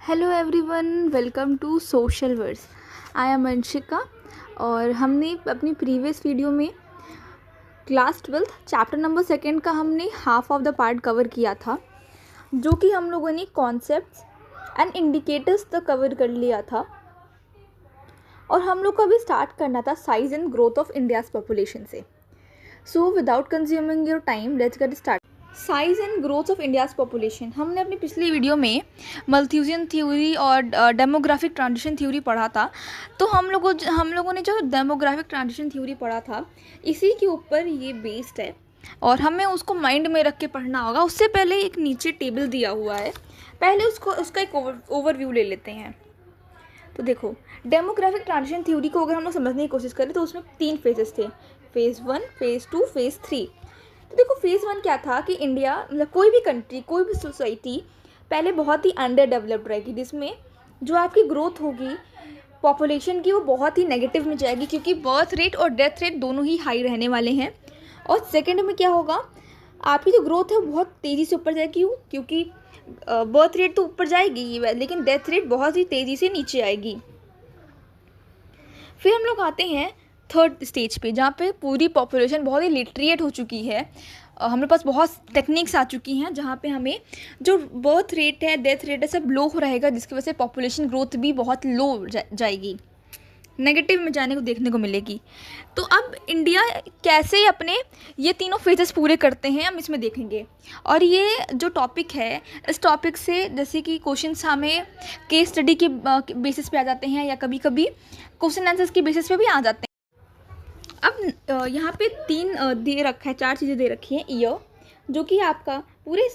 Hello everyone, welcome to social words. I am Anshika. और हमने अपनी प्रीवियस वीडियो में क्लास 12 चैप्टर नंबर 2 का हमने half of the part cover किया था, जो कि हम लोगों ने कॉन्सेप्ट्स एंड इंडिकेटर्स तक कवर कर लिया था। और हम लोग को अभी स्टार्ट करना था size and growth of India's population से। So without consuming your time, let's get start. Size and growth of India's population. हमने अपनी पिछली वीडियो में मल्थ्यूजियन थ्योरी और डेमोग्राफिक ट्रांजिशन थ्योरी पढ़ा था। तो हम लोगों ने जो डेमोग्राफिक ट्रांजिशन थ्योरी पढ़ा था, इसी के ऊपर ये बेस्ड है और हमें उसको माइंड में रख के पढ़ना होगा। उससे पहले एक नीचे टेबल दिया हुआ है, पहले उसका एक ओवरव्यू ले लेते हैं। तो देखो, डेमोग्राफिक ट्रांजिशन थ्योरी को अगर हम लोग समझने की कोशिश करें तो उसमें 3 फेजेस थे, फेज़ 1, फेज़ 2, फेज़ 3। तो देखो, फेज़ 1 क्या था कि इंडिया, मतलब कोई भी कंट्री, कोई भी सोसाइटी पहले बहुत ही अंडर डेवलप्ड रहेगी, जिसमें जो आपकी ग्रोथ होगी पॉपुलेशन की वो बहुत ही नेगेटिव में जाएगी, क्योंकि बर्थ रेट और डेथ रेट दोनों ही हाई रहने वाले हैं। और सेकंड में क्या होगा, आपकी जो ग्रोथ है वो बहुत तेज़ी से ऊपर जाएगी, क्योंकि बर्थ रेट तो ऊपर जाएगी लेकिन डेथ रेट बहुत ही तेज़ी से नीचे आएगी। फिर हम लोग आते हैं थर्ड स्टेज पे, जहाँ पे पूरी पॉपुलेशन बहुत ही लिटरेट हो चुकी है। हमारे पास बहुत टेक्निक्स आ चुकी हैं, जहाँ पे हमें जो बर्थ रेट है, डेथ रेट है, सब लो रहेगा, जिसकी वजह से पॉपुलेशन ग्रोथ भी बहुत लो जाएगी, नेगेटिव में जाने को देखने को मिलेगी। तो अब इंडिया कैसे अपने ये तीनों फेजेस पूरे करते हैं, हम इसमें देखेंगे। और ये जो टॉपिक है, इस टॉपिक से जैसे कि क्वेश्चंस हमें केस स्टडी के बेसिस पे आ जाते हैं, या कभी कभी क्वेश्चन आंसर्स के बेसिस पे भी आ जाते हैं। अब यहाँ पे 3 दे रखा है, 4 चीज़ें दे रखी हैं। ईयर, जो कि आपका पूरे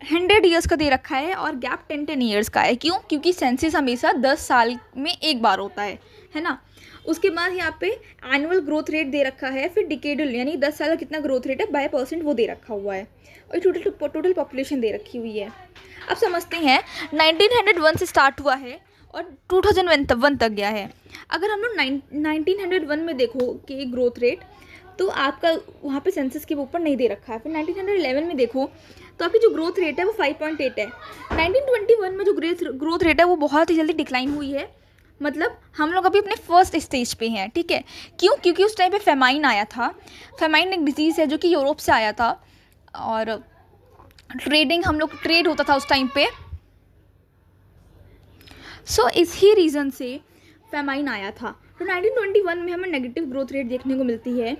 100 ईयर्स का दे रखा है, और गैप 10 ईयर्स का है। क्यों? क्योंकि सेंसस हमेशा 10 साल में एक बार होता है ना। उसके बाद यहाँ पे एनुअल ग्रोथ रेट दे रखा है, फिर डिकेडल यानी 10 साल का कितना ग्रोथ रेट है बाय परसेंट वो दे रखा हुआ है, और टोटल पॉपुलेशन दे रखी हुई है। अब समझते हैं, 1901 से स्टार्ट हुआ है और 2001 तक गया है। अगर हम लोग 1901 में देखो कि ग्रोथ रेट, तो आपका वहाँ पे सेंसस के ऊपर नहीं दे रखा है। फिर 1911 में देखो तो आपकी जो ग्रोथ रेट है वो 5.8 है। 1921 में जो ग्रोथ रेट है वो बहुत ही जल्दी डिक्लाइन हुई है, मतलब हम लोग अभी अपने फर्स्ट स्टेज पे हैं, ठीक है। क्यों? क्योंकि उस टाइम पे फेमाइन आया था। फेमाइन एक डिजीज़ है जो कि यूरोप से आया था, और ट्रेड होता था उस टाइम पे। सो इसी रीज़न से फेमाइन आया था। तो 1921 में हमें नेगेटिव ग्रोथ रेट देखने को मिलती है।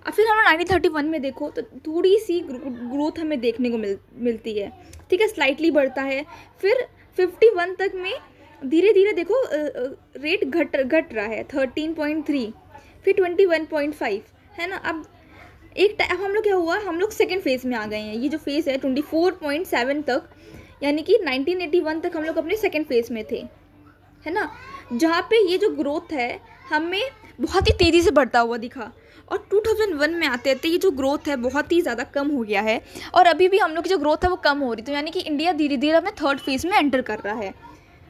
और फिर हम 1931 में देखो तो थोड़ी सी ग्रोथ हमें देखने को मिलती है, ठीक है, स्लाइटली बढ़ता है। फिर 51 तक में धीरे धीरे देखो रेट घट रहा है, 13.3, फिर 21.5, है ना। अब हम लोग क्या हुआ, हम लोग सेकेंड फेज़ में आ गए हैं। ये जो फेज़ है 24.7 तक, यानी कि 1981 तक हम लोग अपने सेकेंड फेज़ में थे, है ना, जहाँ पे ये जो ग्रोथ है हमें बहुत ही तेज़ी से बढ़ता हुआ दिखा। और 2001 में आते आते ये जो ग्रोथ है बहुत ही ज़्यादा कम हो गया है, और अभी भी हम लोग की जो ग्रोथ है वो कम हो रही। तो यानी कि इंडिया धीरे धीरे अपने थर्ड फेज़ में एंटर कर रहा है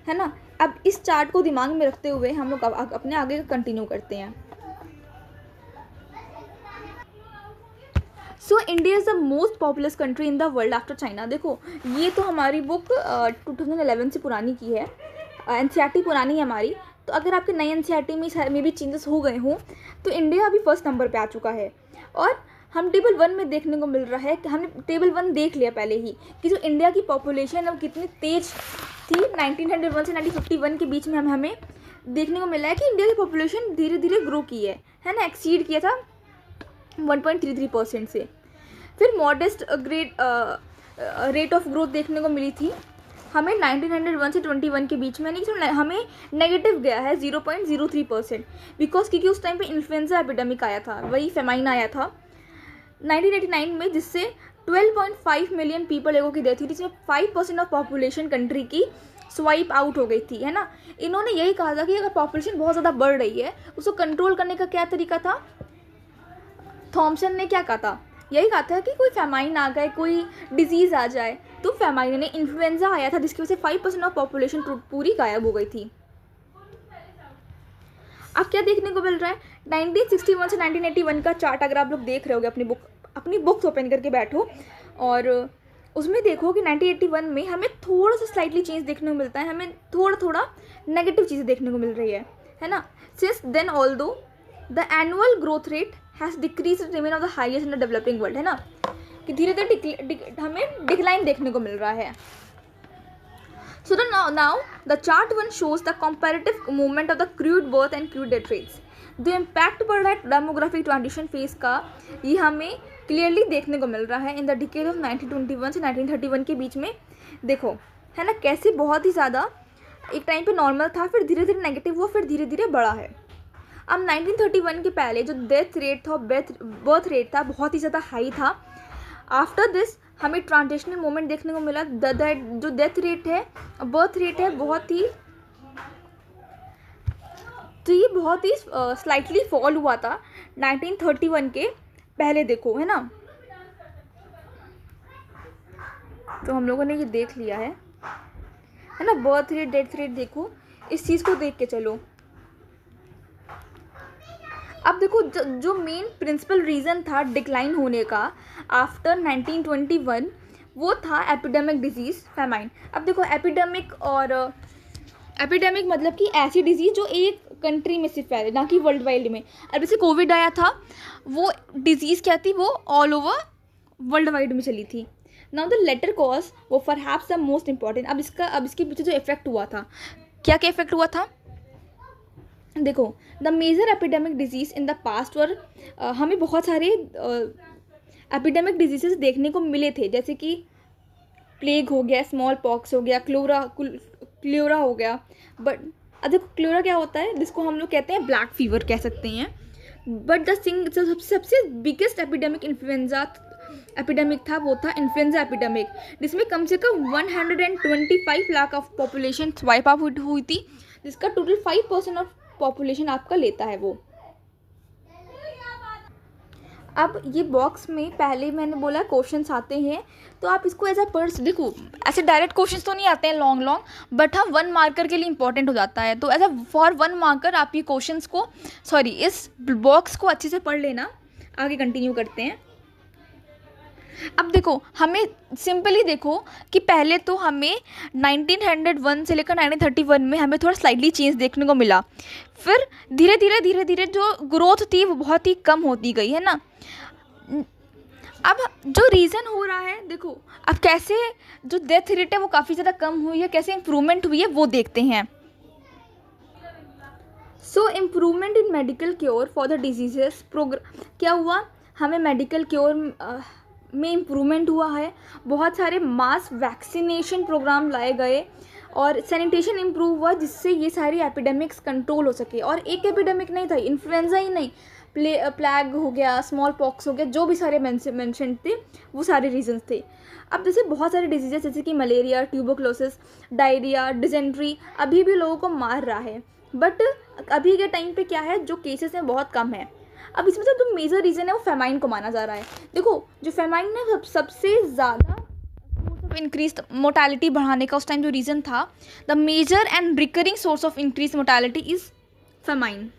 ना। अब इस चार्ट को दिमाग में रखते हुए हम लोग अपने आगे कंटिन्यू करते हैं। So India is the most populous country in the world after China. देखो, ये तो हमारी बुक 2011 से पुरानी की है, एनसीईआरटी पुरानी है हमारी। तो अगर आपके नए एनसीईआरटी में भी चेंजेस हो गए हों, तो इंडिया अभी फर्स्ट नंबर पे आ चुका है। और हम टेबल 1 में देखने को मिल रहा है कि हमने टेबल 1 देख लिया पहले ही, कि जो इंडिया की पॉपुलेशन अब कितनी तेज़ थी 1901 से 1951 के बीच में हमें देखने को मिला है कि इंडिया की पॉपुलेशन धीरे धीरे ग्रो की है ना, एक्सीड किया था 1.33% से। फिर मॉडेस्ट रेट ऑफ ग्रोथ देखने को मिली थी हमें 1901 से 21 के बीच में, यानी कि हमें नेगेटिव गया है 0.03%, बिकॉज क्योंकि उस टाइम पे इन्फ्लुएंजा एपिडेमिक आया था, वही फेमाइन आया था 1989 में, जिससे 12.5 मिलियन पीपल लोगों की डेथ हुई, जिसमें 5% ऑफ पॉपुलेशन कंट्री की स्वाइप आउट हो गई थी, है ना। इन्होंने यही कहा था कि अगर पॉपुलेशन बहुत ज़्यादा बढ़ रही है, उसको कंट्रोल करने का क्या तरीका था, थॉमसन ने क्या कहा था, यही कहा था कि कोई फेमाइन आ गए, कोई डिजीज़ आ जाए। तो फेमाइन ने इन्फ्लुएंजा आया था, जिसकी वजह से 5% ऑफ पॉपुलेशन पूरी गायब हो गई थी। अब क्या देखने को मिल रहा है, 1961 से 1981 का चार्ट अगर आप लोग देख रहे होगे अपनी बुक्स ओपन करके बैठो, और उसमें देखो कि 1981 में हमें थोड़ा सा स्लाइटली चेंज देखने को मिलता है, हमें थोड़ा थोड़ा नेगेटिव चीज़ें देखने को मिल रही है ना। Since then although the annual growth rate has decrease remain of the highest in the developing world, है ना, कि धीरे धीरे हमें डिक्लाइन देखने को मिल रहा है। So now the chart 1 shows the comparative movement of the crude birth and crude death rates. जो इम्पैक्ट पड़ रहा है डेमोग्राफिक ट्रांजिशन फेज का, ये हमें क्लियरली देखने को मिल रहा है इन द डिकेड ऑफ 1921 से 1931 के बीच में। देखो है ना, कैसे बहुत ही ज़्यादा एक टाइम पे नॉर्मल था, फिर धीरे धीरे नेगेटिव हुआ, फिर धीरे धीरे बढ़ा है। अब 1931 के पहले जो डेथ रेट था, बर्थ रेट था, बहुत ही ज़्यादा हाई था। आफ्टर दिस हमें ट्रांजिशनल मोमेंट देखने को मिला, जो डेथ रेट है, बर्थ रेट है, ये बहुत ही स्लाइटली फॉल हुआ था 1931 के पहले, देखो है ना। तो हम लोगों ने ये देख लिया है ना, बर्थ रेट डेथ रेट, देखो इस चीज़ को देख के चलो। अब देखो जो मेन प्रिंसिपल रीज़न था डिक्लाइन होने का आफ्टर 1921, वो था एपिडेमिक डिजीज़, फेमाइन। अब देखो एपिडेमिक मतलब कि ऐसी डिजीज़ जो एक कंट्री में सिर्फ फैले, ना कि वर्ल्ड वाइड में। अब जैसे कोविड आया था, वो डिजीज़ क्या थी, वो ऑल ओवर वर्ल्ड वाइड में चली थी। नाउ द लेटर कॉज वो परहैप्स द मोस्ट इंपॉर्टेंट। अब इसके पीछे जो इफेक्ट हुआ था, क्या इफेक्ट हुआ था, देखो the major epidemic disease in the past war, हमें बहुत सारे एपिडेमिक डिजीज़ देखने को मिले थे, जैसे कि प्लेग हो गया, स्मॉल पॉक्स हो गया, क्लोरा हो गया। बट देखो क्लोरा क्या होता है, जिसको हम लोग कहते हैं ब्लैक फीवर कह सकते हैं। बट सबसे बिगेस्ट एपिडेमिक था, वो था इन्फ्लुएंजा एपिडेमिक, जिसमें कम से कम 125 lakh of population wipe out हुई थी, जिसका टोटल 5% ऑफ पॉपुलेशन आपका लेता है वो। अब ये बॉक्स में पहले मैंने बोला क्वेश्चंस आते हैं, तो आप इसको एज अ पर्स देखो, ऐसे डायरेक्ट क्वेश्चंस तो नहीं आते हैं लॉन्ग, बट हाँ 1 मार्कर के लिए इंपॉर्टेंट हो जाता है। तो एज अ फॉर 1 मार्कर आप ये क्वेश्चंस को, इस बॉक्स को अच्छे से पढ़ लेना। आगे कंटिन्यू करते हैं। अब देखो हमें सिंपली देखो कि पहले तो हमें 1901 से लेकर 1931 में हमें थोड़ा स्लाइटली चेंज देखने को मिला, फिर धीरे धीरे जो ग्रोथ थी वो बहुत ही कम होती गई, है ना। अब जो रीज़न हो रहा है, देखो अब कैसे जो डेथ रेट है वो काफ़ी ज़्यादा कम हुई है, कैसे इम्प्रूवमेंट हुई है वो देखते हैं। So improvement in medical cure for the diseases क्या हुआ, हमें मेडिकल क्योर में इम्प्रूवमेंट हुआ है, बहुत सारे मास वैक्सीनेशन प्रोग्राम लाए गए और सैनिटेशन इम्प्रूव हुआ, जिससे ये सारी एपिडेमिक्स कंट्रोल हो सके। और एक एपिडेमिक नहीं था, इन्फ्लुएंजा ही नहीं, प्लेग हो गया, स्मॉल पॉक्स हो गया, जो भी सारे मेंशन थे वो सारे रीजंस थे। अब जैसे बहुत सारे डिजीजेस जैसे कि मलेरिया, ट्यूबरक्लोसिस, डायरिया, डिजेंट्री अभी भी लोगों को मार रहा है, बट अभी के टाइम पे क्या है, जो केसेस हैं बहुत कम है। अब इसमें जो मेजर रीज़न है वो फेमाइन को माना जा रहा है। देखो जो फेमाइन है सबसे ज़्यादा इंक्रीज मोर्टेलिटी बढ़ाने का उस टाइम जो रीज़न था, the major and recurring source of increase mortality is famine.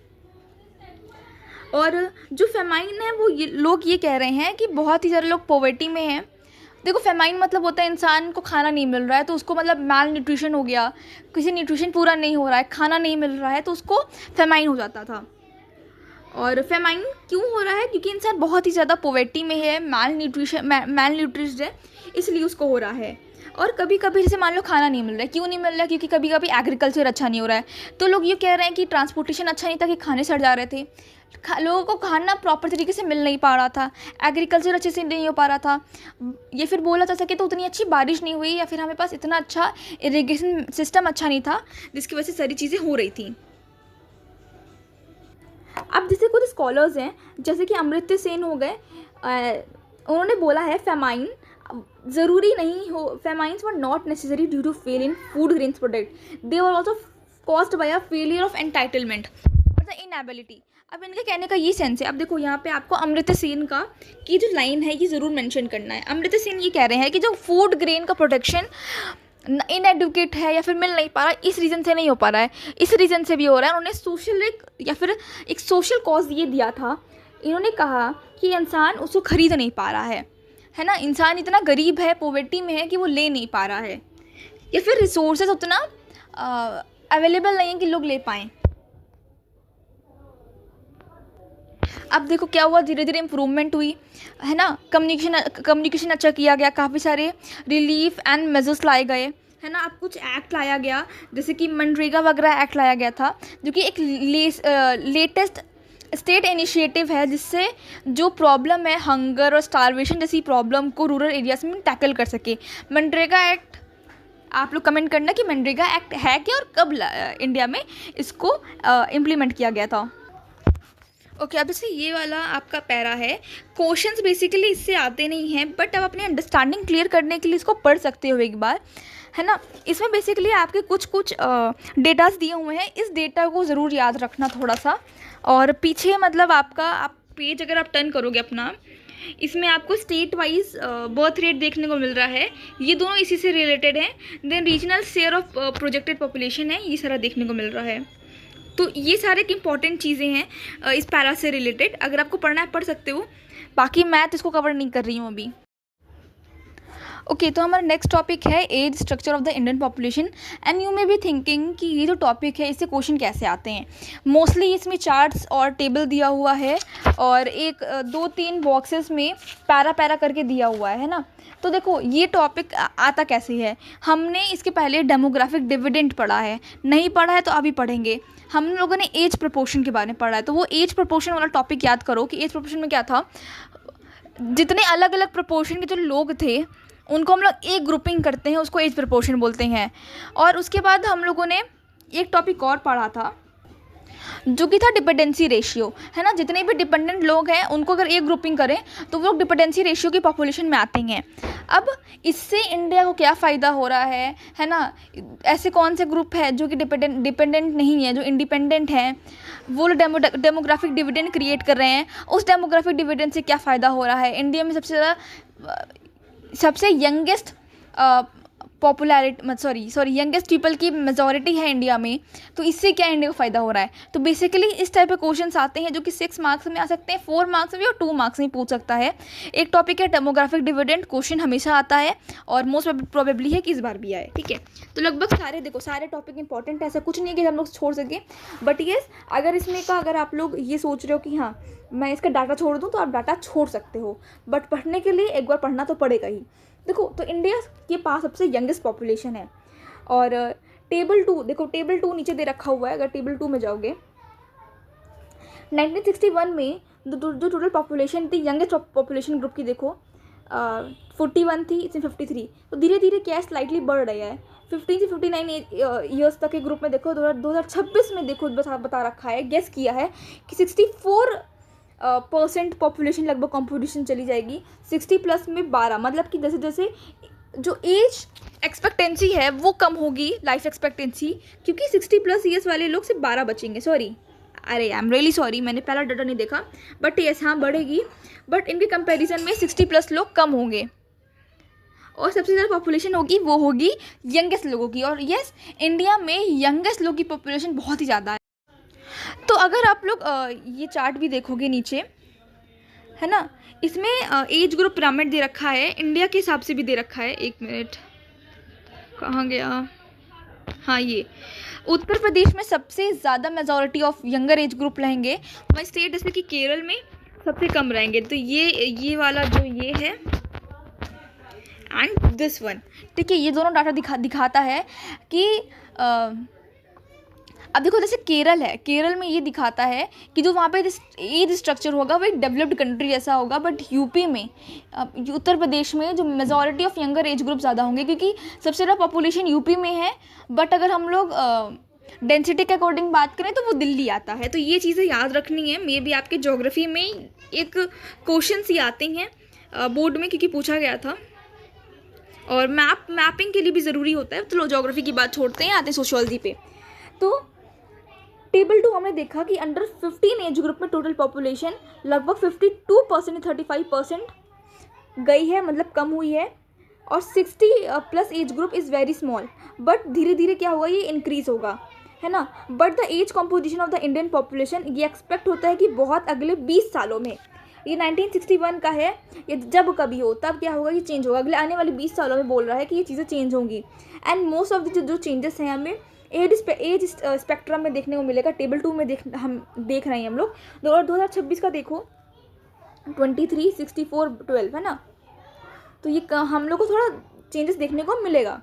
और जो फेमाइन है वो लोग ये कह रहे हैं कि बहुत ही ज़्यादा लोग पॉवर्टी में हैं। देखो फेमाइन मतलब होता है इंसान को खाना नहीं मिल रहा है, तो उसको मतलब माल न्यूट्रिशन हो गया, किसी न्यूट्रिशन पूरा नहीं हो रहा है, खाना नहीं मिल रहा है, तो उसको फेमाइन हो जाता था। और फेमाइन क्यों हो रहा है, क्योंकि इंसान बहुत ही ज़्यादा पॉवर्टी में है, माल न्यूट्रिश्ड है, इसलिए उसको हो रहा है। और कभी कभी जैसे मान लो खाना नहीं मिल रहा है, क्यों नहीं मिल रहा है, क्योंकि कभी कभी एग्रीकल्चर अच्छा नहीं हो रहा है, तो लोग ये कह रहे हैं कि ट्रांसपोर्टेशन अच्छा नहीं था कि खाने सड़ जा रहे थे, लोगों को खाना प्रॉपर तरीके से मिल नहीं पा रहा था, एग्रीकल्चर अच्छे से नहीं हो पा रहा था, ये फिर बोला जा सके तो उतनी अच्छी बारिश नहीं हुई, या फिर हमें पास इतना अच्छा इरिगेशन सिस्टम अच्छा नहीं था, जिसकी वजह से सारी चीज़ें हो रही थी। अब जैसे कुछ स्कॉलर्स हैं जैसे कि अमृत्य सेन हो गए, उन्होंने बोला है फेमाइन ज़रूरी नहीं हो, famines were not necessary due to fail in food grains product, they were also caused by a failure of entitlement और द इनएबिलिटी। अब इनके कहने का ये सेंस है। अब देखो यहाँ पे आपको अमृत्य सेन का की जो लाइन है ये ज़रूर मेंशन करना है। अमृत्य सेन ये कह रहे हैं कि जो फूड ग्रेन का प्रोडक्शन इनएडुकेट है या फिर मिल नहीं पा रहा, इस रीज़न से नहीं हो पा रहा है, इस रीज़न से भी हो रहा है। उन्होंने सोशल एक सोशल कॉज ये दिया था, इन्होंने कहा कि इंसान उसको खरीद नहीं पा रहा है है ना, इंसान इतना गरीब है, पॉवर्टी में है कि वो ले नहीं पा रहा है, या फिर रिसोर्सेज उतना अवेलेबल नहीं है कि लोग ले पाएँ। अब देखो क्या हुआ, धीरे धीरे इम्प्रूवमेंट हुई, है ना, कम्युनिकेशन अच्छा किया गया, काफ़ी सारे रिलीफ एंड मेजर्स लाए गए, है ना। अब कुछ एक्ट लाया गया, जैसे कि मनरेगा वगैरह एक्ट लाया गया था, जो कि एक लेटेस्ट स्टेट इनिशिएटिव है, जिससे जो प्रॉब्लम है हंगर और स्टारवेशन जैसी प्रॉब्लम को रूरल एरियाज में टैकल कर सके। मनरेगा एक्ट, आप लोग कमेंट करना कि मनरेगा एक्ट है क्या और कब इंडिया में इसको इम्प्लीमेंट किया गया था। ओके, अब जैसे ये वाला आपका पैरा है, क्वेश्चंस बेसिकली इससे आते नहीं हैं, बट आप अपनी अंडरस्टैंडिंग क्लियर करने के लिए इसको पढ़ सकते हो एक बार, है ना। इसमें बेसिकली आपके कुछ डेटास दिए हुए हैं, इस डेटा को ज़रूर याद रखना थोड़ा सा। और पीछे मतलब आपका आप पेज अगर आप टर्न करोगे अपना, इसमें आपको स्टेट वाइज बर्थ रेट देखने को मिल रहा है, ये दोनों इसी से रिलेटेड हैं। Then regional share of projected population है, ये सारा देखने को मिल रहा है। तो ये सारे इंपॉर्टेंट चीज़ें हैं इस पैरा से रिलेटेड, अगर आपको पढ़ना है पढ़ सकते हो, बाकी मैथ इसको कवर नहीं कर रही हूँ अभी। ओके, तो हमारा नेक्स्ट टॉपिक है age structure of the Indian population. And you may be thinking कि ये जो टॉपिक है इससे क्वेश्चन कैसे आते हैं। मोस्टली इसमें चार्ट्स और टेबल दिया हुआ है, और एक 2-3 बॉक्सेस में पैरा पैरा करके दिया हुआ है ना। तो देखो ये टॉपिक आता कैसे है, हमने इसके पहले डेमोग्राफिक डिविडेंड पढ़ा है, नहीं पढ़ा है तो अभी पढ़ेंगे। हम लोगों ने एज प्रोपोर्शन के बारे में पढ़ा है, तो वो एज प्रोपोर्शन वाला टॉपिक याद करो कि एज प्रोपोर्शन में क्या था। जितने अलग अलग प्रोपोर्शन के जो लोग थे उनको हम लोग एक ग्रुपिंग करते हैं, उसको एज प्रोपोर्शन बोलते हैं। और उसके बाद हम लोगों ने एक टॉपिक और पढ़ा था जो कि था डिपेंडेंसी रेशियो, है ना। जितने भी डिपेंडेंट लोग हैं उनको अगर एक ग्रुपिंग करें तो वो लोग डिपेंडेंसी रेशियो की पॉपुलेशन में आते हैं। अब इससे इंडिया को क्या फ़ायदा हो रहा है ना। ऐसे कौन से ग्रुप है जो कि डिपेंडेंट नहीं है, जो इंडिपेंडेंट हैं, वो लोग डेमोग्राफिक डिविडेंड क्रिएट कर रहे हैं। उस डेमोग्राफिक डिविडेंड से क्या फ़ायदा हो रहा है, इंडिया में सबसे यंगेस्ट यंगेस्ट पीपल की मेजॉरिटी है इंडिया में, तो इससे क्या इंडिया को फ़ायदा हो रहा है। तो बेसिकली इस टाइप के क्वेश्चंस आते हैं जो कि 6 मार्क्स में आ सकते हैं, 4 मार्क्स में भी और 2 मार्क्स में पूछ सकता है। एक टॉपिक है डेमोग्राफिक डिविडेंड, क्वेश्चन हमेशा आता है और मोस्ट प्रोबेबली है कि इस बार भी आए, ठीक है। तो लगभग सारे टॉपिक इंपॉर्टेंट है, ऐसा कुछ नहीं है कि हम लोग छोड़ सकें। बट येस, अगर आप लोग ये सोच रहे हो कि हाँ मैं इसका डाटा छोड़ दूँ, तो आप डाटा छोड़ सकते हो, बट पढ़ने के लिए एक बार पढ़ना तो पड़ेगा ही। देखो, तो इंडिया के पास सबसे यंगेस्ट पॉपुलेशन है। और टेबल 2 देखो, टेबल 2 नीचे दे रखा हुआ है। अगर टेबल 2 में जाओगे, 1961 में जो टोटल पॉपुलेशन थी यंगेस्ट पॉपुलेशन ग्रुप की, देखो 41 थी, इसमें 53। तो धीरे धीरे क्या स्लाइटली बढ़ रहा है, 15 से 59 ईयर्स तक के ग्रुप में देखो 2026 में देखो बता रखा है, गेस किया है कि 64% पॉपुलेशन लगभग कॉम्पोजिशन चली जाएगी। 60 प्लस में 12, मतलब कि जैसे जैसे जो एज एक्सपेक्टेंसी है वो कम होगी, लाइफ एक्सपेक्टेंसी, क्योंकि 60 प्लस ईयर्स वाले लोग सिर्फ 12 बचेंगे। आई एम रियली सॉरी, मैंने पहला डाटा नहीं देखा, बट यस हाँ बढ़ेगी, बट इनके कंपैरिजन में 60 प्लस लोग कम होंगे। और सबसे ज़्यादा पॉपुलेशन होगी वो होगी यंगेस्ट लोगों की। और यस, इंडिया में यंगेस्ट लोगों की पॉपुलेशन बहुत ही ज़्यादा है। तो अगर आप लोग ये चार्ट भी देखोगे नीचे, है ना, इसमें एज ग्रुप पिरामिड दे रखा है, इंडिया के हिसाब से भी दे रखा है। एक मिनट, कहाँ गया, हाँ ये उत्तर प्रदेश में सबसे ज़्यादा majority of younger age group रहेंगे, वही स्टेट जैसे कि केरल में सबसे कम रहेंगे। तो ये वाला जो ये है एंड दिस वन, ठीक है, ये दोनों डाटा दिखाता है कि अब देखो जैसे केरल है, केरल में ये दिखाता है कि जो वहाँ पे एज स्ट्रक्चर होगा वो एक डेवलप्ड कंट्री जैसा होगा। बट यूपी में, उत्तर प्रदेश में जो majority of younger age group ज़्यादा होंगे, क्योंकि सबसे ज़्यादा पॉपुलेशन यूपी में है। बट अगर हम लोग डेंसिटी के अकॉर्डिंग बात करें तो वो दिल्ली आता है। तो ये चीज़ें याद रखनी है। मे बी आपके ज्योग्राफी में एक क्वेश्चन ही आते हैं बोर्ड में, क्योंकि पूछा गया था। और मैपिंग के लिए भी ज़रूरी होता है। चलो ज्योग्राफी की बात छोड़ते हैं, आते सोशियोलॉजी पे। तो टेबल 2 हमने देखा कि अंडर 15 एज ग्रुप में टोटल पॉपुलेशन लगभग 52% 35% गई है, मतलब कम हुई है। और 60 plus age group is very small, but धीरे धीरे क्या होगा, ये इंक्रीज़ होगा, है ना। But the age composition of the Indian population, ये एक्सपेक्ट होता है कि बहुत अगले 20 सालों में ये 1961 का है, ये जब कभी हो तब क्या होगा, ये चेंज होगा, अगले आने वाले 20 सालों में बोल रहा है कि ये चीज़ें चेंज होंगी। एंड मोस्ट ऑफ द जो चेंजेस हैं हमें एज स्पेक्ट्रम में देखने को मिलेगा। टेबल 2 में हम देख रहे हैं हम लोग। और 2026 का देखो 23, 64, 12 है ना, तो ये हम लोग को थोड़ा चेंजेस देखने को मिलेगा।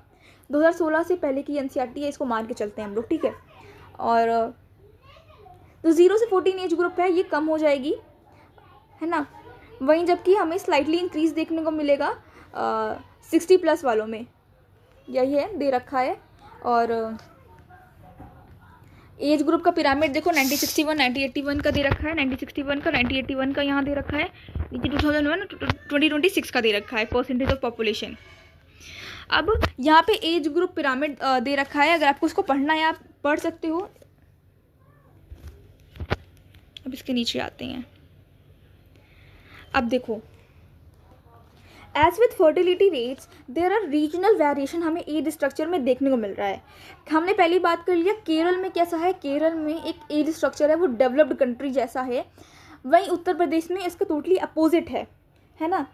2016 से पहले की NCERT है, इसको मान के चलते हैं हम लोग, ठीक है। और तो 0 से 14 एज ग्रुप है, ये कम हो जाएगी, है ना। वहीं जबकि हमें स्लाइटली इंक्रीज देखने को मिलेगा 60+ वालों में, यही है दे रखा है। और एज ग्रुप का पिरामिड देखो 1961, 1981 का दे रखा है, 1961 का, 1981 का यहाँ दे रखा है, नीचे 2001, 2026 का दे रखा है परसेंटेज ऑफ पॉपुलेशन। अब यहाँ पे एज ग्रुप पिरामिड दे रखा है, अगर आपको उसको पढ़ना है आप पढ़ सकते हो। अब इसके नीचे आते हैं। अब देखो, as with fertility rates there are regional variation हमें एज स्ट्रक्चर में देखने को मिल रहा है। हमने पहली बात कर लिया केरल में कैसा है, केरल में एक एज स्ट्रक्चर है वो डेवलप्ड कंट्री जैसा है। वहीं उत्तर प्रदेश में इसका टोटली अपोजिट है ना।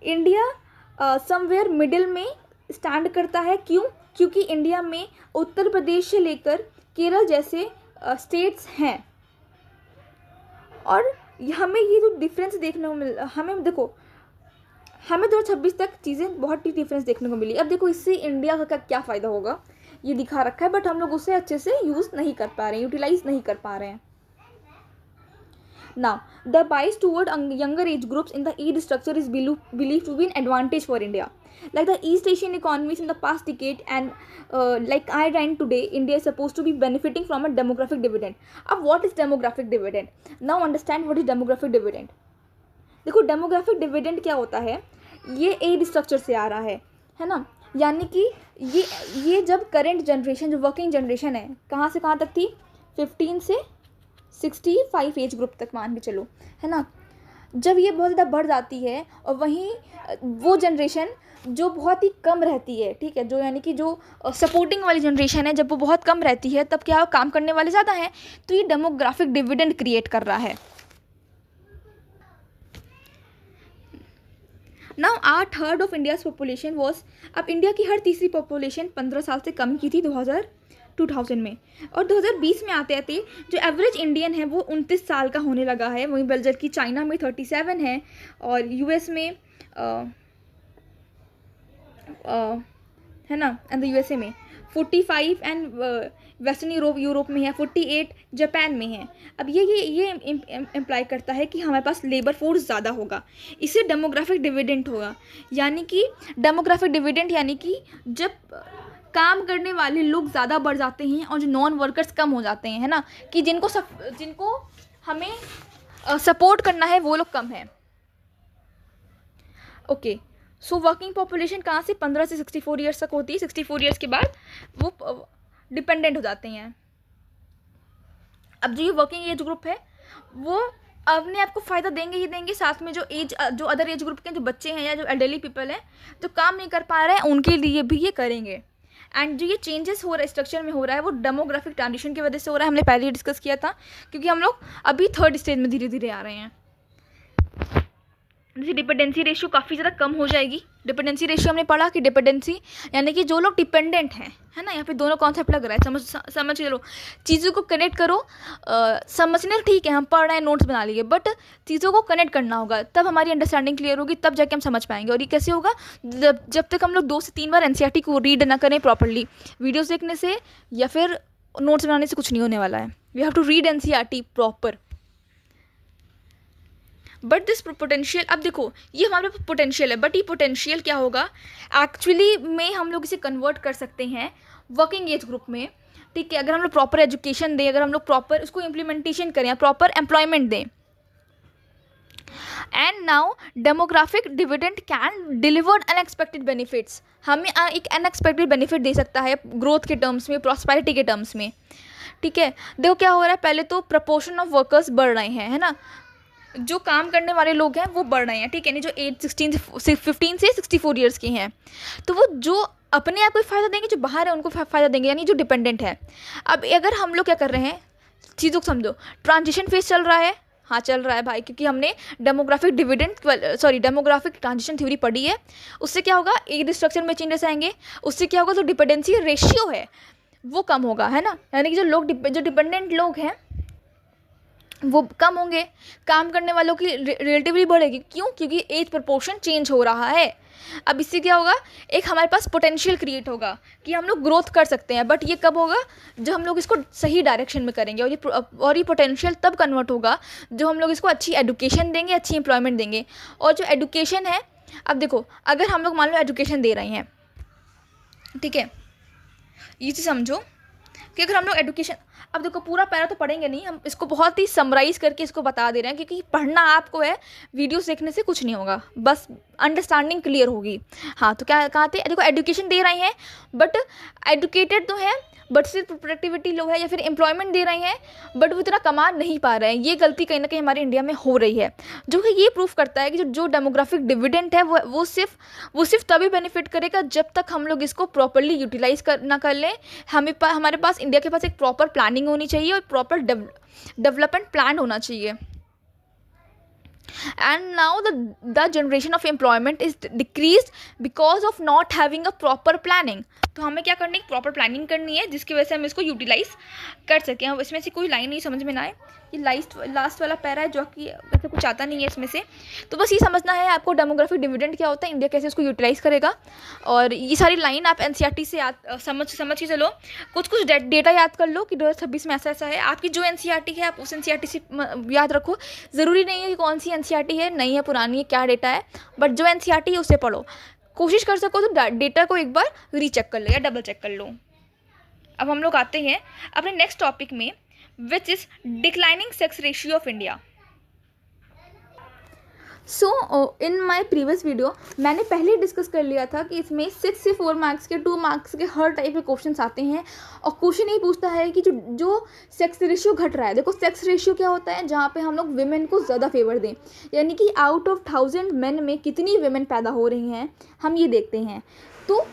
इंडिया समवेयर मिडिल में स्टैंड करता है। क्यों? क्योंकि इंडिया में उत्तर प्रदेश से लेकर केरल जैसे स्टेट्स हैं, और हमें ये जो डिफरेंस देखने को मिल, हमें देखो हमें 2026 तक चीज़ें बहुत ही डिफरेंस देखने को मिली। अब देखो इससे इंडिया का क्या फ़ायदा होगा ये दिखा रखा है, बट हम लोग उसे अच्छे से यूज़ नहीं कर पा रहे हैं, यूटिलाइज नहीं कर पा रहे हैं। Now, the bias toward younger age groups in the age structure is believed to be an advantage for India. Like the East Asian economies in the past decade and like Iran today, India is supposed to be benefiting from a demographic dividend. अब what is demographic dividend? Now understand what is demographic dividend. देखो demographic dividend क्या होता है, ये as structure से आ रहा है ना। यानी कि ये जब करेंट जनरेशन जो वर्किंग जनरेशन है कहाँ से कहाँ तक थी, 15 से 65 एज ग्रुप तक मान के चलो, है ना। जब ये बहुत ज़्यादा बढ़ जाती है और वहीं वो जनरेशन जो बहुत ही कम रहती है, ठीक है, जो यानी कि जो सपोर्टिंग वाली जनरेशन है, जब वो बहुत कम रहती है तब क्या काम करने वाले ज़्यादा हैं, तो ये डेमोग्राफिक डिविडेंड क्रिएट कर रहा है। Now are third of India's population was, अब इंडिया की हर तीसरी पॉपुलेशन 15 साल से कम की थी 2000 में, और 2020 में आते आते जो एवरेज इंडियन है वो 29 साल का होने लगा है। वहीं बल्कि की चाइना में 37 है, और यूएस में है ना, एंड यूएसए में 45, एंड वेस्टर्न यूरोप में है 48, जापान में है। अब ये इम्प्लाई करता है कि हमारे पास लेबर फोर्स ज़्यादा होगा, इससे डेमोग्राफिक डिविडेंड होगा। यानी कि डेमोग्राफिक डिविडेंड यानी कि जब काम करने वाले लोग ज़्यादा बढ़ जाते हैं और जो नॉन वर्कर्स कम हो जाते हैं, है ना, कि जिनको हमें सपोर्ट करना है वो लोग कम हैं। ओके, सो वर्किंग पॉपुलेशन कहाँ से 15 से 64 ईयर्स तक होती है। 64 ईयर्स के बाद वो डिपेंडेंट हो जाते हैं। अब जो ये वर्किंग एज ग्रुप है वो अपने आप को फ़ायदा देंगे ही देंगे, साथ में जो अदर एज ग्रुप के जो बच्चे हैं या जो एल्डरली पीपल हैं जो काम नहीं कर पा रहे हैं उनके लिए भी ये करेंगे। एंड जो ये चेंजेस हो रहा है स्ट्रक्चर में हो रहा है वो डेमोग्राफिक ट्रांजिशन की वजह से हो रहा है। हमने पहले ही डिस्कस किया था, क्योंकि हम लोग अभी थर्ड स्टेज में धीरे धीरे आ रहे हैं। जैसे डिपेंडेंसी रेशियो काफ़ी ज़्यादा कम हो जाएगी। डिपेंडेंसी रेशियो हमने पढ़ा कि डिपेंडेंसी यानी कि जो लोग डिपेंडेंट हैं, है ना, यहाँ पे दोनों कॉन्सेप्ट लग रहा है, समझ चलो, चीज़ों को कनेक्ट करो। समझने ठीक है, हम पढ़ रहे हैं, नोट्स बना लिए, बट चीज़ों को कनेक्ट करना होगा, तब हमारी अंडरस्टैंडिंग क्लियर होगी, तब जाके हम समझ पाएंगे। और ये कैसे होगा, जब तक हम लोग 2 से 3 बार NCERT को रीड ना करें प्रॉपरली, वीडियोज़ देखने से या फिर नोट्स बनाने से कुछ नहीं होने वाला है। We have to read NCERT proper. But this potential, अब देखो ये हमारे पास पोटेंशियल है, बट ये पोटेंशियल क्या होगा एक्चुअली में हम लोग इसे कन्वर्ट कर सकते हैं वर्किंग एज ग्रुप में, ठीक है, अगर हम लोग प्रॉपर एजुकेशन दें, अगर हम लोग प्रॉपर उसको इम्प्लीमेंटेशन करें, प्रॉपर एम्प्लॉयमेंट दें। And now demographic dividend can deliver unexpected benefits, हमें एक अनएक्सपेक्टेड बेनिफिट दे सकता है ग्रोथ के टर्म्स में, प्रॉस्पेरिटी के टर्म्स में, ठीक है। देखो क्या हो रहा है, पहले तो प्रपोर्शन ऑफ वर्कर्स बढ़ रहे हैं, है ना, जो काम करने वाले लोग हैं वो बढ़ रहे हैं, ठीक है, नहीं जो एज 15 से 64 ईयर्स के हैं, तो वो जो अपने आप को फ़ायदा देंगे, जो बाहर है उनको फ़ायदा देंगे, यानी जो डिपेंडेंट है। अब अगर हम लोग क्या कर रहे हैं, चीज़ों को समझो, ट्रांजिशन फेज चल रहा है, हाँ चल रहा है भाई, क्योंकि हमने डेमोग्राफिक ट्रांजिशन थ्योरी पढ़ी है। उससे क्या होगा, एज स्ट्रक्चर में चेंजेस आएंगे। उससे क्या होगा, जो डिपेंडेंसी रेशियो है वो कम होगा, है ना। यानी कि जो डिपेंडेंट लोग हैं वो कम होंगे, काम करने वालों की रिलेटिवली बढ़ेगी। क्यों? क्योंकि एज प्रपोर्शन चेंज हो रहा है। अब इससे क्या होगा, एक हमारे पास पोटेंशियल क्रिएट होगा कि हम लोग ग्रोथ कर सकते हैं। बट ये कब होगा, जब हम लोग इसको सही डायरेक्शन में करेंगे। और ये पोटेंशियल तब कन्वर्ट होगा जब हम लोग इसको अच्छी एजुकेशन देंगे, अच्छी एम्प्लॉयमेंट देंगे। और जो एजुकेशन है, अब देखो, अगर हम लोग मान लो एजुकेशन दे रहे हैं, ठीक है, ये चीज़ समझो कि अगर हम लोग एजुकेशन, अब देखो पूरा पैरा तो पढ़ेंगे नहीं, हम इसको बहुत ही समराइज करके इसको बता दे रहे हैं, क्योंकि पढ़ना आपको है, वीडियोस देखने से कुछ नहीं होगा, बस अंडरस्टैंडिंग क्लियर होगी। हाँ, तो क्या कहते हैं, देखो एजुकेशन दे रहे हैं बट एजुकेटेड तो है बट सिर्फ प्रोडक्टिविटी लो है, या फिर एम्प्लॉयमेंट दे रहे हैं बट वो इतना कमा नहीं पा रहे हैं। ये गलती कहीं ना कहीं हमारे इंडिया में हो रही है, जो कि ये प्रूफ करता है कि जो डेमोग्राफिक डिविडेंड है वो सिर्फ तभी बेनिफिट करेगा जब तक हम लोग इसको प्रॉपरली यूटिलाइज कर लें। हमारे पास, इंडिया के पास एक प्रॉपर प्लानिंग होनी चाहिए और प्रॉपर डेवलपमेंट प्लान होना चाहिए। And now the generation of employment is decreased because of not having a proper planning। तो हमें क्या करनी है, प्रॉपर प्लानिंग करनी है जिसकी वजह से हम इसको यूटिलाइज कर सकें। हम इसमें से कोई लाइन नहीं समझ में ना आए, ये लास्ट वाला पैरा है जो कि वैसे कुछ आता नहीं है इसमें से। तो बस ये समझना है आपको डेमोग्राफिक डिविडेंड क्या होता है, इंडिया कैसे इसको यूटिलाइज करेगा। और ये सारी लाइन आप एनसीईआरटी से समझ के चलो, कुछ डेटा याद कर लो कि 2026 में ऐसा है। आपकी जो एनसीईआरटी है आप उस एनसीईआरटी से याद रखो। ज़रूरी नहीं है कि कौन सी एनसीईआरटी है, नई है पुरानी है, क्या डेटा है, बट जो एनसीईआरटी है उसे पढ़ो। कोशिश कर सको तो डेटा को एक बार रीचेक कर लो या डबल चेक कर लो। अब हम लोग आते हैं अपने नेक्स्ट टॉपिक में, which is declining sex ratio of India. So in my previous video मैंने पहले डिस्कस कर लिया था कि इसमें 6 से 4 मार्क्स के 2 मार्क्स के हर टाइप के क्वेश्चन आते हैं। और क्वेश्चन यही पूछता है कि जो सेक्स रेशियो घट रहा है। देखो सेक्स रेशियो क्या होता है, जहाँ पे हम लोग विमेन को ज़्यादा फेवर दें, यानी कि आउट ऑफ 1000 मेन में कितनी विमेन पैदा हो रही हैं, हम ये देखते हैं। तो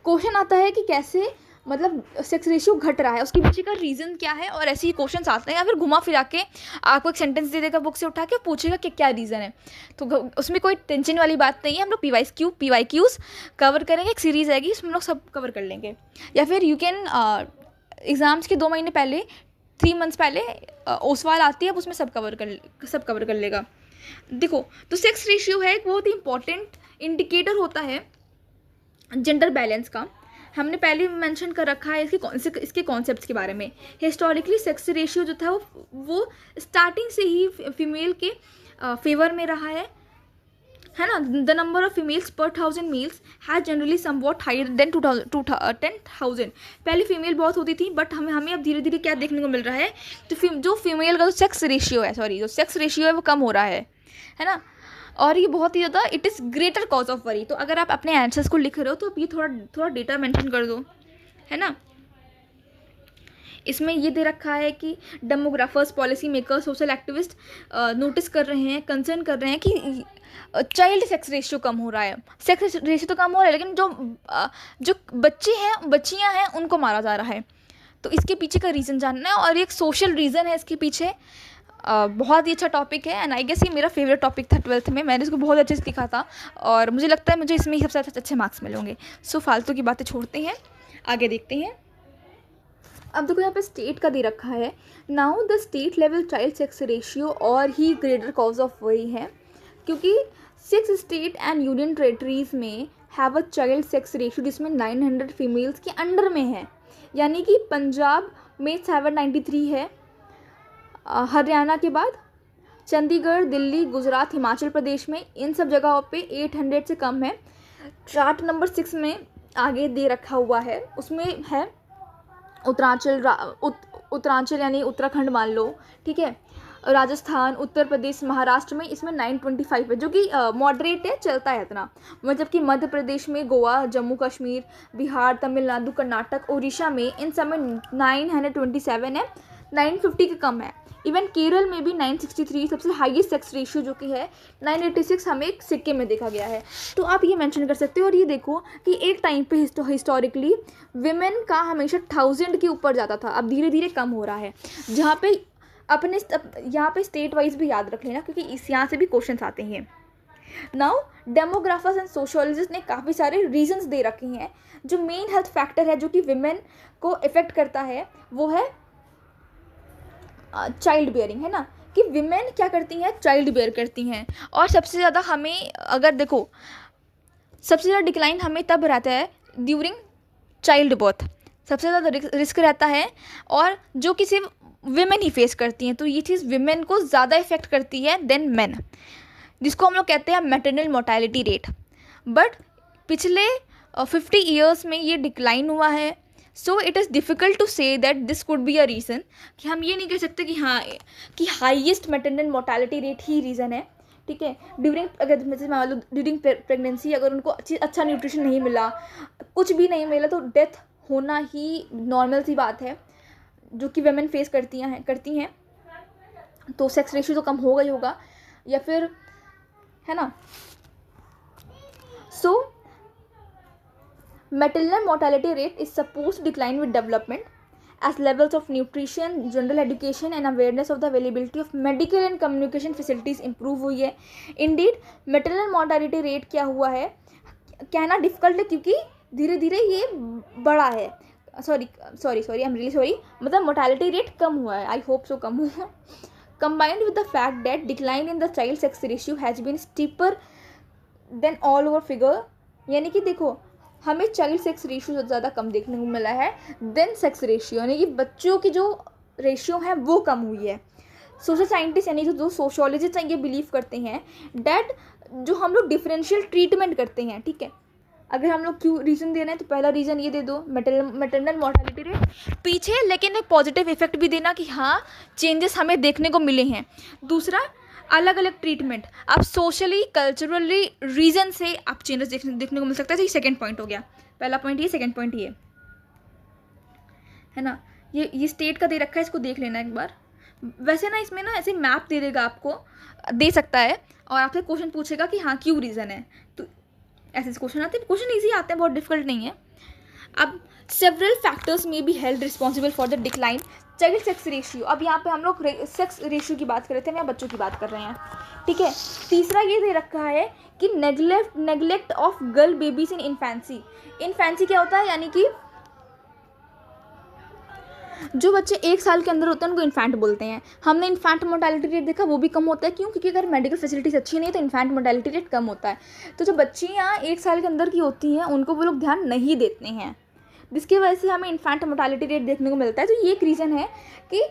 क्वेश्चन आता है कि कैसे मतलब सेक्स रेशियो घट रहा है, उसके पीछे का रीज़न क्या है। और ऐसे ही क्वेश्चन आते हैं, या फिर घुमा फिरा के आपको एक सेंटेंस दे देगा बुक से उठा के, पूछेगा कि क्या रीज़न है। तो उसमें कोई टेंशन वाली बात नहीं है। हम लोग PYQs कवर करेंगे, एक सीरीज़ आएगी उसमें हम लोग सब कवर कर लेंगे। या फिर यू कैन एग्ज़ाम्स के 2 महीने पहले, 3 मंथ्स पहले ओसवाल आती है, अब उसमें सब कवर कर लेगा। देखो, तो सेक्स रेशियो है एक बहुत ही इंपॉर्टेंट इंडिकेटर होता है जेंडर बैलेंस का। हमने पहले मेंशन कर रखा है इसके कॉन्सेप्ट्स के बारे में। हिस्टोरिकली सेक्स रेशियो जो था वो स्टार्टिंग से ही फीमेल के फेवर में रहा है ना। The number of females per 1000 males has generally somewhat higher than 10,000। पहले फीमेल बहुत होती थी, बट हमें अब धीरे धीरे क्या देखने को मिल रहा है, तो जो फीमेल का जो सेक्स रेशियो है वो कम हो रहा है ना। और ये बहुत ही ज़्यादा, it is greater cause of worry. तो अगर आप अपने आंसर्स को लिख रहे हो तो आप ये थोड़ा डेटा मेंशन कर दो, है ना। इसमें ये दे रखा है कि demographers, policy makers, social activist notice कर रहे हैं, कंसर्न कर रहे हैं कि चाइल्ड सेक्स रेशियो कम हो रहा है। सेक्स रेशियो तो कम हो रहा है, लेकिन जो बच्चियाँ हैं उनको मारा जा रहा है। तो इसके पीछे का रीज़न जानना है, और एक सोशल रीज़न है इसके पीछे। बहुत ही अच्छा टॉपिक है, एंड आई गेस ये मेरा फेवरेट टॉपिक था 12th में। मैंने इसको बहुत अच्छे से लिखा था और मुझे लगता है मुझे इसमें ही सबसे अच्छे मार्क्स मिलेंगे। सो फालतू की बातें छोड़ते हैं, आगे देखते हैं। अब देखो यहाँ पे स्टेट का दे रखा है। Now the state level child sex ratio और ही ग्रेटर कॉज ऑफ वरी है, क्योंकि 6 स्टेट एंड यूनियन टेरेटरीज में have a child sex ratio जिसमें 900 फीमेल्स के अंडर में है। यानी कि पंजाब में 793 है, हरियाणा के बाद चंडीगढ़, दिल्ली, गुजरात, हिमाचल प्रदेश में इन सब जगहों पे 800 से कम है। चार्ट नंबर 6 में आगे दे रखा हुआ है, उसमें है उत्तरांचल यानी उत्तराखंड मान लो, ठीक है, राजस्थान, उत्तर प्रदेश, महाराष्ट्र में इसमें 925 है, जो कि मॉडरेट है, चलता है इतना। जबकि मध्य प्रदेश में, गोवा, जम्मू कश्मीर, बिहार, तमिलनाडु, कर्नाटक, उड़ीसा में इन सब में 927 है, 950 के कम है। इवन केरल में भी 963 सबसे हाईएस्ट सेक्स रेशियो जो कि है 986 हमें एक सिक्के में देखा गया है। तो आप ये मेंशन कर सकते हो। और ये देखो कि एक टाइम पे हिस्टोरिकली विमेन का हमेशा 1000 के ऊपर जाता था, अब धीरे धीरे कम हो रहा है। जहाँ पे अपने यहाँ पे स्टेट वाइज भी याद रख लेना, क्योंकि इस यहाँ से भी क्वेश्चंस आते हैं। नाउ डेमोग्राफर्स एंड सोशोलॉजिस्ट ने काफ़ी सारे रीजंस दे रखे हैं। जो मेन हेल्थ फैक्टर है जो कि विमेन को इफ़ेक्ट करता है वो है चाइल्ड बेयरिंग, है ना, कि विमेन क्या करती हैं, चाइल्ड बेयर करती हैं। और सबसे ज़्यादा हमें अगर देखो, सबसे ज़्यादा डिक्लाइन हमें तब रहता है ड्यूरिंग चाइल्ड बर्थ, सबसे ज़्यादा रिस्क रहता है, और जो कि सिर्फ विमेन ही फेस करती हैं। तो ये चीज़ विमेन को ज़्यादा इफेक्ट करती है देन मेन, जिसको हम लोग कहते हैं मैटरनल मोर्टेलिटी रेट। बट पिछले 50 ईयर्स में ये डिक्लाइन हुआ है। So it is difficult to say that this could be a reason, कि हम ये नहीं कह सकते कि हाँ कि हाईएस्ट मैटरनल मोर्टेलिटी रेट ही रीज़न है। ठीक है, ड्यूरिंग, अगर जैसे मान लो ड्यूरिंग प्रेगनेंसी अगर उनको अच्छा न्यूट्रिशन नहीं मिला, कुछ भी नहीं मिला, तो डेथ होना ही नॉर्मल सी बात है जो कि वेमेन फेस करती हैं। तो सेक्स रेशियो तो कम होगा ही होगा, या फिर, है ना। सो maternal mortality rate is supposed to decline with development as levels of nutrition, general education and awareness of the availability of medical and communication facilities improve हुई है। Indeed, maternal mortality rate क्या हुआ है कहना डिफ़िकल्ट है, क्योंकि धीरे धीरे ये बढ़ा है। Sorry I am really sorry, मतलब मोर्टेलिटी रेट कम हुआ है, आई होप सो कम हुआ। Combined with the fact that decline in the child sex ratio has been steeper than all over figure, यानी कि देखो हमें चाइल्ड सेक्स रेशियो ज़्यादा कम देखने को मिला है देन सेक्स रेशियो, यानी कि बच्चों की जो रेशियो है वो कम हुई है। सोशल साइंटिस्ट यानी जो सोशोलॉजिस्ट हैं ये बिलीव करते हैं डैट जो हम लोग डिफरेंशियल ट्रीटमेंट करते हैं, ठीक है, अगर हम लोग क्यों रीज़न दे रहे हैं तो पहला रीज़न ये दे दो मैटरनल मोर्टेलिटी रेट पीछे, लेकिन एक पॉजिटिव इफेक्ट भी देना कि हाँ चेंजेस हमें देखने को मिले हैं। दूसरा, अलग अलग ट्रीटमेंट, आप सोशली कल्चरली रीज़न से आप चेंजेस देखने को मिल सकता है। तो ये सेकेंड पॉइंट हो गया, पहला पॉइंट ये, सेकेंड पॉइंट ये है ना। ये स्टेट का दे रखा है, इसको देख लेना एक बार। वैसे ना इसमें ना ऐसे मैप दे देगा, आपको दे सकता है और आपसे क्वेश्चन पूछेगा कि हाँ क्यों रीज़न है, तो ऐसे क्वेश्चन आते हैं। क्वेश्चन ईजी आते हैं, बहुत डिफिकल्ट नहीं है। अब सेवरल फैक्टर्स में be held responsible for the decline child sex ratio. अब यहाँ पे हम लोग सेक्स रेशियो की बात कर रहे थे, हम यहाँ बच्चों की बात कर रहे हैं, ठीक है। तीसरा ये दे रखा है कि neglect of girl babies in infancy. Infancy क्या होता है, यानी कि जो बच्चे 1 साल के अंदर होते हैं उनको इन्फेंट बोलते हैं। हमने इन्फेंट मोर्टेलिटी रेट देखा, वो भी कम होता है। क्यों? क्योंकि अगर मेडिकल फैसिलिटीज़ अच्छी नहीं है तो इन्फेंट मोर्टेलिटी रेट कम होता है। तो जो बच्चियाँ 1 साल के अंदर की होती हैं उनको वो लोग ध्यान नहीं देते हैं, जिसकी वजह से हमें इन्फेंट मोर्टेलिटी रेट देखने को मिलता है। तो ये एक रीज़न है कि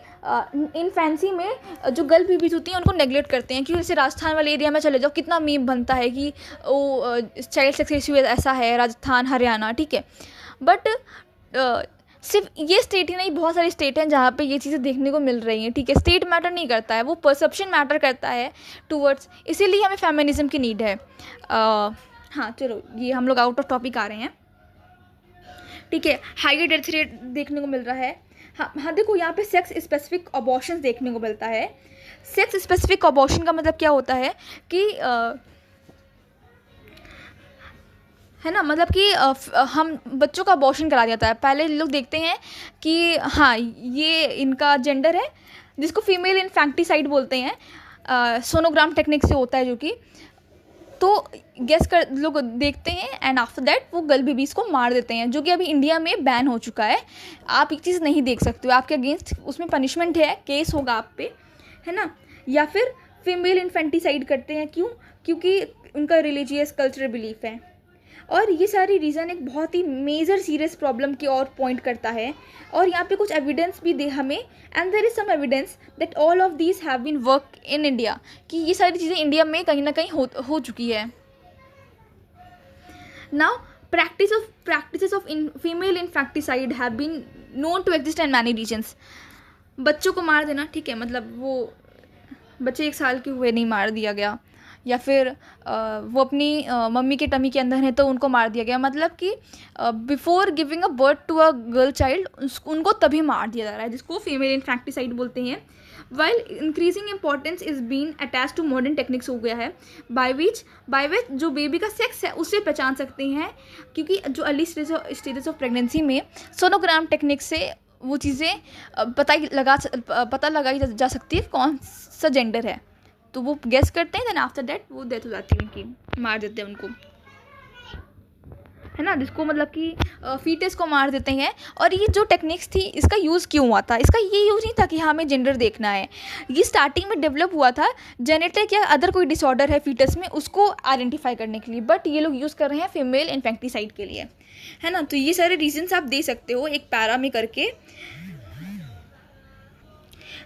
इन्फेंसी में जो गर्ल बेबीज होती हैं उनको नेग्लेक्ट करते हैं। क्योंकि जैसे राजस्थान वाले एरिया में चले जाओ, कितना मीम बनता है कि वो चाइल्ड सेक्स रेशियो ऐसा है, राजस्थान, हरियाणा, ठीक है। बट सिर्फ ये स्टेट ही नहीं, बहुत सारी स्टेट हैं जहाँ पे ये चीज़ें देखने को मिल रही हैं, ठीक है। स्टेट मैटर नहीं करता है, वो परसेप्शन मैटर करता है टूवर्ड्स, इसीलिए हमें फेमिनिज्म की नीड है। हाँ चलो, ये हम लोग आउट ऑफ टॉपिक आ रहे हैं, ठीक है। हाई डेथ रेट देखने को मिल रहा है। हाँ देखो, यहाँ पे सेक्स स्पेसिफिक अबॉर्शन देखने को मिलता है। सेक्स स्पेसिफिक अबॉर्शन का मतलब क्या होता है कि है ना, मतलब कि हम बच्चों का अबॉर्शन करा दिया था। पहले लोग देखते हैं कि हाँ ये इनका जेंडर है, जिसको फीमेल इन्फेंटिसाइड बोलते हैं, सोनोग्राम टेक्निक से होता है जो कि, तो गेस कर लोग देखते हैं एंड आफ्टर दैट वो गर्ल बेबीज़ को मार देते हैं, जो कि अभी इंडिया में बैन हो चुका है। आप एक चीज़ नहीं देख सकते हो, आपके अगेंस्ट उसमें पनिशमेंट है, केस होगा आप पे, है ना। या फिर फीमेल इन्फेंटिसाइड करते हैं, क्यों? क्योंकि उनका रिलीजियस कल्चरल बिलीफ है। और ये सारी रीज़न एक बहुत ही मेजर सीरियस प्रॉब्लम की ओर पॉइंट करता है। और यहाँ पे कुछ एविडेंस भी दे हमें, and there is some evidence that all of these have been work in India, कि ये सारी चीज़ें इंडिया में कहीं ना कहीं हो चुकी है। Now practices of female infanticide have been known to exist in many regions। बच्चों को मार देना, ठीक है, मतलब वो बच्चे 1 साल के हुए नहीं मार दिया गया, या फिर वो अपनी मम्मी के टमी के अंदर है तो उनको मार दिया गया, मतलब कि before giving a birth to a girl child उनको तभी मार दिया जा रहा है, जिसको फीमेल इन्फेंटिसाइड बोलते हैं। While increasing importance is been attach to modern techniques हो गया है, बाय विच जो बेबी का सेक्स है उससे पहचान सकते हैं। क्योंकि जो अर्ली स्टेजेस ऑफ प्रेगनेंसी में सोनोग्राम टेक्निक से वो चीज़ें पता लगाई जा सकती है कौन सा जेंडर है। तो वो गेस करते हैं, देन आफ्टर दैट वो डेथ हो जाती है उनकी, मार देते हैं उनको, है ना, जिसको मतलब कि फीटस को मार देते हैं। और ये जो टेक्निक्स थी इसका यूज़ क्यों हुआ था? इसका ये यूज़ नहीं था कि हाँ हमें जेंडर देखना है, ये स्टार्टिंग में डेवलप हुआ था जेनेटिक या अदर कोई डिसऑर्डर है फीटस में उसको आइडेंटिफाई करने के लिए, बट ये लोग यूज़ कर रहे हैं फीमेल इन्फेक्टिसाइड के लिए, है ना। तो ये सारे रीजन्स आप दे सकते हो एक पैरा में करके।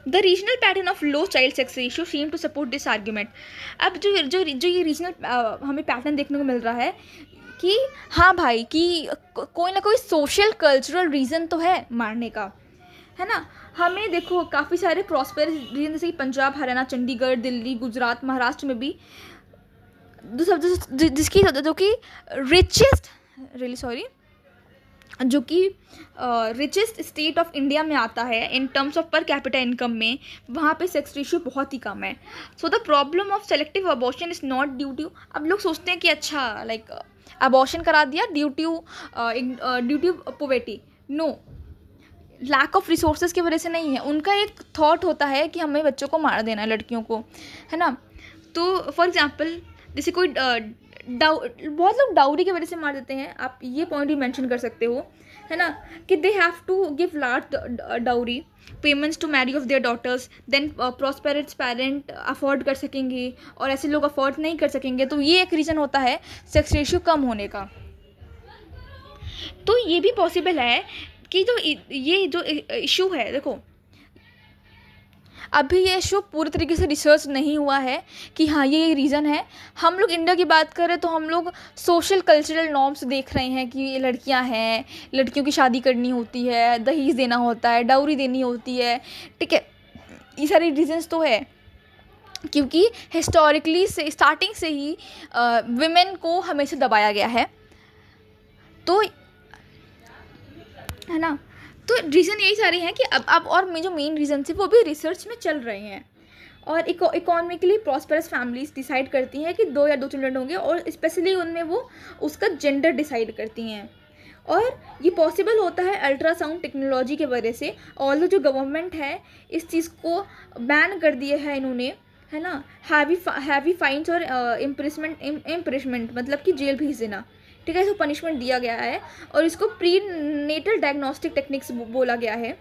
The regional pattern of low child sex ratio seem to support this argument. अब जो ये रीजनल हमें पैटर्न देखने को मिल रहा है कि हाँ भाई कि कोई ना कोई सोशल कल्चरल रीज़न तो है मारने का, है ना। हमें देखो काफ़ी सारे प्रॉस्पेरस रीजन जैसे कि पंजाब, हरियाणा, चंडीगढ़, दिल्ली, गुजरात, महाराष्ट्र में भी जो कि रिचेस्ट स्टेट ऑफ इंडिया में आता है in terms of per capita income में, वहाँ पे सेक्स रेशियो बहुत ही कम है। So the problem of selective abortion is not due to, अब लोग सोचते हैं कि अच्छा लाइक अबॉर्शन करा दिया due to poverty, no, lack of resources की वजह से नहीं है। उनका एक थॉट होता है कि हमें बच्चों को मार देना है, लड़कियों को, है ना। तो फॉर एग्जांपल जैसे कोई बहुत लोग डाउरी की वजह से मार देते हैं, आप ये पॉइंट भी मेंशन कर सकते हो, है ना, कि they have to give large dowry payments to marry of their daughters, then prosperous parent afford कर सकेंगे और ऐसे लोग अफोर्ड नहीं कर सकेंगे। तो ये एक रीज़न होता है सेक्स रेशियो कम होने का। तो ये भी पॉसिबल है कि ये जो इशू है, देखो अभी ये इशू पूरी तरीके से रिसर्च नहीं हुआ है कि हाँ ये रीज़न है। हम लोग इंडिया की बात करें तो हम लोग सोशल कल्चरल नॉर्म्स देख रहे हैं कि लड़कियां हैं, लड़कियों की शादी करनी होती है, दहेज देना होता है, डाउरी देनी होती है, ठीक है, ये सारे रीजंस तो है क्योंकि हिस्टोरिकली से स्टार्टिंग से ही विमेन को हमेशा दबाया गया है, तो है ना। तो रीज़न यही सारे हैं कि अब और जो मेन रीज़न थे वो भी रिसर्च में चल रहे हैं। और इकोनॉमिकली प्रॉस्पेरस फैमिलीज डिसाइड करती हैं कि 2 या 2 चिल्ड्रन होंगे, और स्पेशली उनमें वो उसका जेंडर डिसाइड करती हैं। और ये पॉसिबल होता है अल्ट्रासाउंड टेक्नोलॉजी के वजह से। ऑल्दो जो गवर्नमेंट है इस चीज़ को बैन कर दिया है इन्होंने, है ना, हैवी फाइन्स और इम्प्रिजमेंट मतलब कि जेल भेज देना, ठीक है, इसको पनिशमेंट दिया गया है। और इसको प्री नेटल डायग्नोस्टिक टेक्निक्स बोला गया है।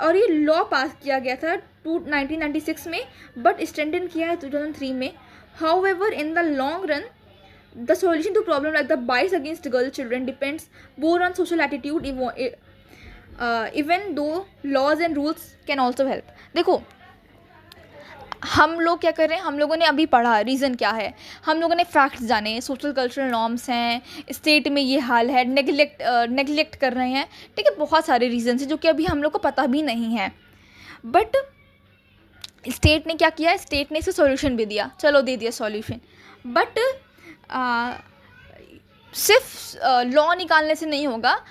और ये लॉ पास किया गया था 1996 में, बट स्ट्रेंथन किया है 2003 में। However in the long run the solution to problem like the bias against girl children depends more on social attitude, even though laws and rules can also help. देखो हम लोग क्या कर रहे हैं, हम लोगों ने अभी पढ़ा रीज़न क्या है, हम लोगों ने फैक्ट्स जाने, सोशल कल्चरल नॉर्म्स हैं, स्टेट में ये हाल है, नेगलेक्ट कर रहे हैं, ठीक है, बहुत सारे रीज़न हैं जो कि अभी हम लोग को पता भी नहीं है। बट स्टेट ने क्या किया, स्टेट ने इसे सॉल्यूशन भी दिया, चलो दे दिया सॉल्यूशन, बट सिर्फ लॉ निकालने से नहीं होगा,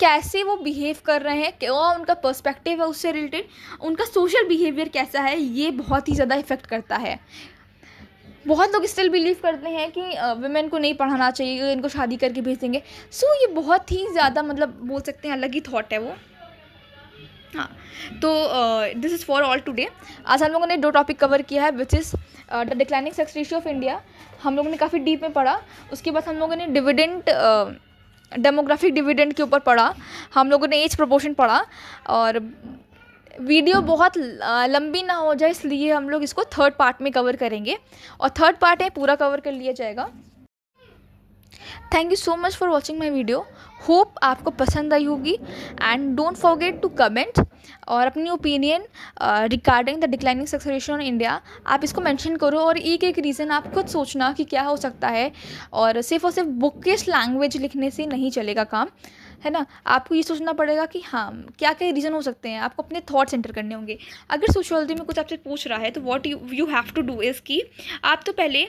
कैसे वो बिहेव कर रहे हैं, क्या उनका पर्सपेक्टिव है उससे रिलेटेड, उनका सोशल बिहेवियर कैसा है, ये बहुत ही ज़्यादा इफेक्ट करता है। बहुत लोग स्टिल बिलीव करते हैं कि वुमेन को नहीं पढ़ाना चाहिए, इनको शादी करके भेज देंगे। सो ये बहुत ही ज़्यादा मतलब बोल सकते हैं अलग ही थॉट है वो। हाँ, तो this is for all today. आज हम लोगों ने 2 टॉपिक कवर किया है, which is the declining sex ratio of India, हम लोगों ने काफ़ी डीप में पढ़ा। उसके बाद हम लोगों ने डेमोग्राफिक डिविडेंड के ऊपर पढ़ा, हम लोगों ने एज प्रोपोर्शन पढ़ा। और वीडियो बहुत लंबी ना हो जाए इसलिए हम लोग इसको 3rd पार्ट में कवर करेंगे, और 3rd पार्ट है पूरा कवर कर लिया जाएगा। Thank you so much for watching my video, hope आपको पसंद आई होगी। And don't forget to comment और अपनी opinion regarding the declining sex ratio in India आप इसको मेंशन करो, और एक रीज़न आप खुद सोचना कि क्या हो सकता है। और सिर्फ बुकिश लैंग्वेज लिखने से नहीं चलेगा काम, है ना, आपको ये सोचना पड़ेगा कि हाँ क्या क्या रीज़न हो सकते हैं, आपको अपने थॉट्स एंटर करने होंगे। अगर सोशियोलॉजी में कुछ आपसे पूछ रहा है तो what you have to do is कि आप तो पहले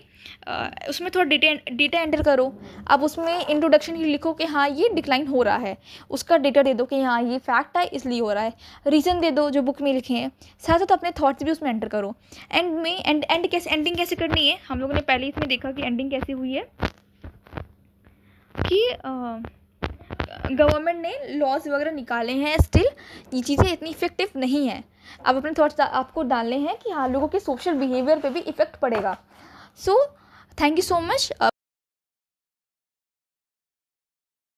उसमें थोड़ा डेटा एंटर करो। अब उसमें इंट्रोडक्शन ही लिखो कि हाँ ये डिक्लाइन हो रहा है, उसका डेटा दे दो कि हाँ ये फैक्ट है इसलिए हो रहा है, रीज़न दे दो जो बुक में लिखे हैं, साथ साथ अपने थॉट्स भी उसमें एंटर करो। एंडिंग कैसे करनी है, हम लोगों ने पहले इसमें देखा कि एंडिंग कैसे हुई है कि गवर्नमेंट ने लॉज वगैरह निकाले हैं, स्टिल ये चीज़ें इतनी इफेक्टिव नहीं है। अब अपने थॉट्स आपको डालने हैं कि हाँ लोगों के सोशल बिहेवियर पे भी इफ़ेक्ट पड़ेगा। So thank you so much.